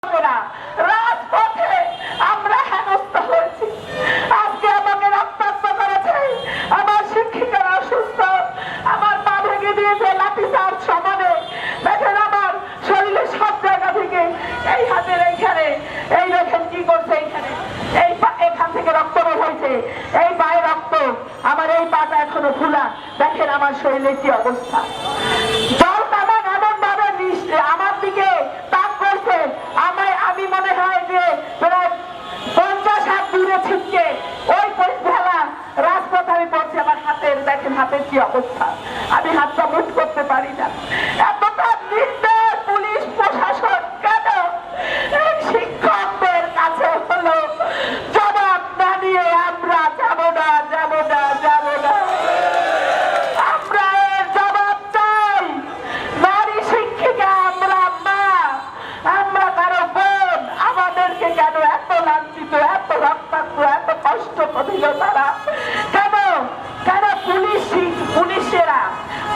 রাজপথে আমরা হেনস্থ হয়েছি। আজকে আমাকে রক্তাক্ত করেছে, আমার শিক্ষিকারা অসুস্থ, আমার পা ভেঙে দিয়েছে লাঠিচার্জ সমানে। দেখেন আমার শরীরে সব জায়গা থেকে, এই হাতের এইখানে, এই দেখেন কি করছে এইখানে, এই এখান থেকে রক্ত বের হয়েছে, এই পায়ে রক্ত, আমার এই পাটা এখনো ফুলা। দেখেন আমার শরীরের কি অবস্থা। জল কামান এমন ভাবে আমার দিকে তাক করছে, আমি মনে হয় যে প্রায় 50 হাত দূরে ছিটকে ওই ভেলা রাজপথ আমি পড়ছি। আমার হাতের দেখেন, হাতের কি অবস্থা, আমি হাতটা মুঠ করতে পারি না। এতটা নির্দয় পুলিশ প্রশাসন কেন এই শিক্ষকদের কাছে হলো জবাব না নিয়ে আমরা যাবো না, যাবো না, যাবো না। আমরা এর জবাব চাই। নারী শিক্ষিকা আমরা, মা আমরা, কারো বোন, আমাদেরকে কেন এত লাঞ্ছিত, এত রক্তাক্ত, এত কষ্ট দিল তারা? কেন কেন পুলিশেরা,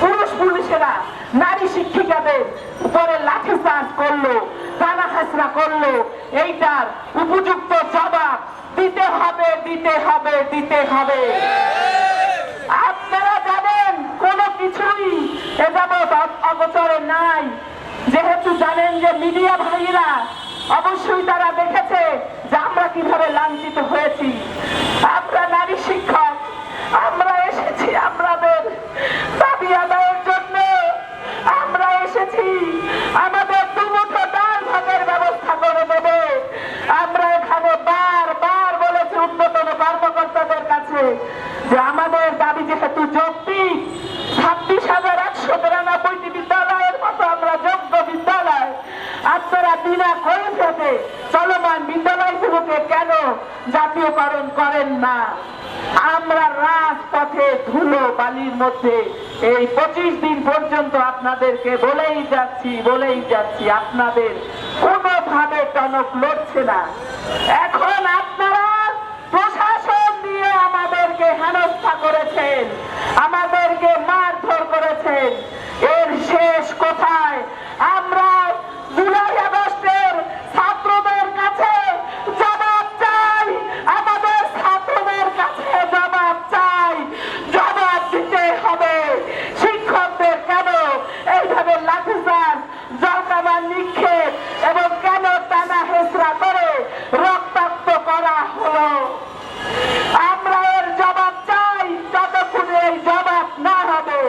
পুরুষ পুলিশেরা নারী শিক্ষিকাদের উপরে লাঠিচার্জ করলো, কানা হাসরা করলো? এইটার উপযুক্ত জবাব দিতে হবে, দিতে হবে, দিতে হবে। আপনারা জানেন কোনো কিছুই এ যাবৎ অগোচরে নাই। যেহেতু জানেন যে মিডিয়া ভাইরা অবশ্যই তারা দেখেছে যে আমরা কিভাবে লাঞ্ছিত হয়েছি। আমরা নারী শিক্ষক, আমরা এসেছি আমাদের দাবি আদায়ের জন্য। আমরা এসেছি আমাদের দুমুঠো ডাল ভাতের ব্যবস্থা করে দেবে। আমরা এখানে বারবার বলেছি উন্নতন কর্মকর্তাদের কাছে যে আমাদের দাবি যেহেতু যৌক্তিক, 26,193টি বিদ্যালয়ের মতো আমরা যোগ্য বিদ্যালয়, আপনারা বিনা খরচে চলমান বিদ্যালয়গুলোকে কেন জাতীয়করণ করেন না? আমরা রাজপথে ধুলো বালির মধ্যে এই 25 দিন পর্যন্ত আপনাদেরকে বলেই যাচ্ছি, আপনাদের কোনোভাবে টনক লড়ছে না। এখন আপনারা প্রশাসন দিয়ে আমাদেরকে হেনস্থা করেছেন, আমাদেরকে মারধর করেছেন। এর শেষ কোথায়? আমরা জুলাই আগস্টের ছাত্রদের কাছে জবাব চাই, আমাদের ছাত্রদের কাছে জবাব চাই। জবাব দিতে হবে। শিক্ষকদের কেন এইভাবে লাঠিচার্জ, জলকামান নিক্ষেপ এবং কেন টানা হেঁচড়া করে রক্তাক্ত করা হলো? আমরা এর জবাব চাই। যতক্ষণ এই জবাব না হবে,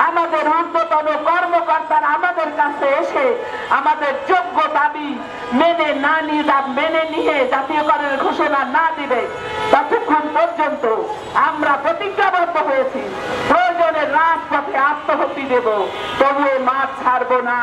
আমাদের ঊর্ধ্বতন কর্মকর্তারা আমাদের কাছে এসে আমাদের যোগ্য দাবি মেনে নিয়ে জাতীয়করণের ঘোষণা না দিবে, ততক্ষণ পর্যন্ত আমরা প্রতিজ্ঞাবদ্ধ হয়েছি প্রয়োজনে রাজপথে আত্মহত্যা দেব, তবুও মাঠ ছাড়বো না।